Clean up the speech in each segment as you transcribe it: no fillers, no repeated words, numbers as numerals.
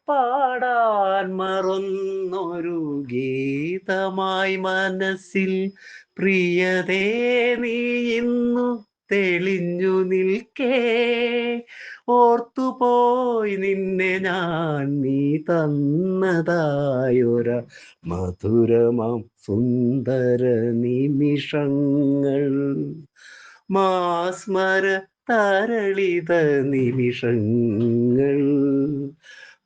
പാടാൻ മറന്നൊരു ഗീതമായി മനസ്സിൽ പ്രിയതേ നീ ഇന്നു തെളിഞ്ഞു നിൽക്കേ. ഓർത്തുപോയി നിന്നെ ഞാൻ, നീ തന്നതായൊര മധുരമാം സുന്ദര നിമിഷങ്ങൾ, മാസ്മര തരളിത നിമിഷങ്ങൾ.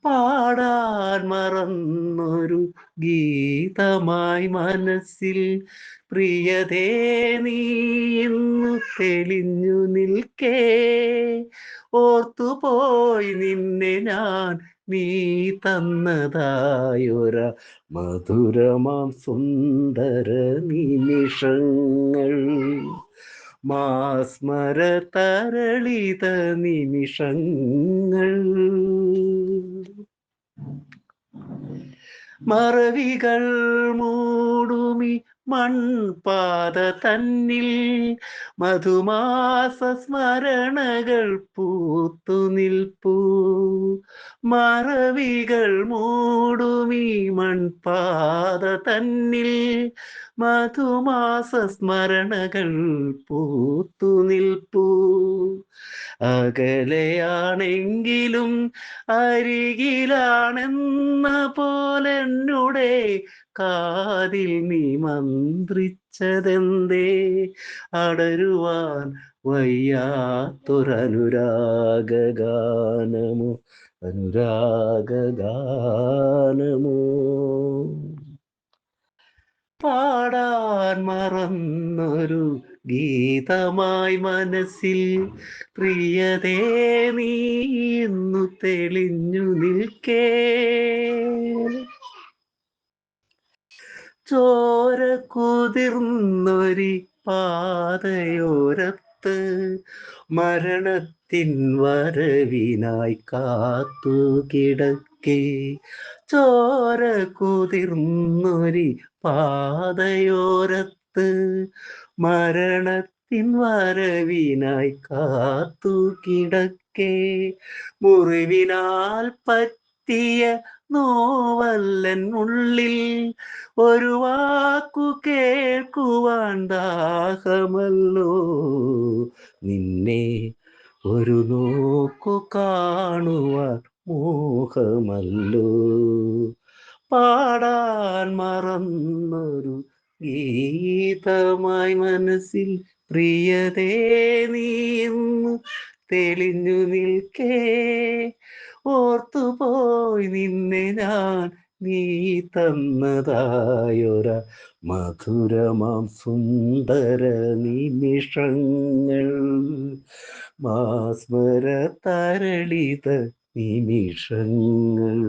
പാടാൻ മറന്നൊരു ഗീതമായി മനസ്സിൽ പ്രിയതേ നീ ഇന്നു തെളിഞ്ഞു നിൽക്കേ. ഓർത്തുപോയി നിന്നെ ഞാൻ, നീ തന്നതായൊര മധുരമാം സുന്ദര നിമിഷങ്ങൾ, മാസ്മര തരളിത നിമിഷങ്ങൾ. മറവികൾ മൂടുമി മൺപാത തന്നിൽ മധുമാസ സ്മരണകൾ പൂത്തു നിൽപ്പൂ. മറവികൾ മൂടുമി മൺപാത തന്നിൽ മധുമാസ സ്മരണകൾ പൂത്തു നിൽപ്പൂ. അകലെയാണെങ്കിലും അരികിലാണെന്ന പോലെന്നുടെ കാതിൽ നീ മന്ത്രിച്ചതെന്തേ. അടരുവാൻ വയ്യാത്തൊരനുരാഗാനമോ, അനുരാഗാനമോ. പാടാൻ മറന്നൊരു ഗീതമായി മനസ്സിൽ പ്രിയതേ നീ ഇന്നു തെളിഞ്ഞു നിൽക്കേ. ചോര കുതിർന്നൊരി പാതയോരത്ത് മരണത്തിൻ വരവിനായി കാത്തു കിടക്കേ. ചോര കുതിർന്നൊരി പാതയോരത്ത് മരണത്തിൻ വരവിനായി കാത്തു കിടക്കേ. മുറിവിനാൽ പറ്റിയ നോവല്ലൻ ഉള്ളിൽ ഒരു വാക്കു കേൾക്കുവാൻ ദാഹമല്ലോ. നിന്നെ ഒരു നോക്കു കാണുവാൻ മോഹമല്ലോ. പാടാൻ മറന്നൊരു ഗീതമായി മനസ്സിൽ പ്രിയതേ നീ ഇന്നു തെളിഞ്ഞു നിൽക്കേ. ഓർത്തുപോയി നിന്നെ ഞാൻ, നീ തന്നതായൊര മധുരമാം സുന്ദര നിമിഷങ്ങൾ, മാസ്മര തരളിത നിമിഷങ്ങൾ.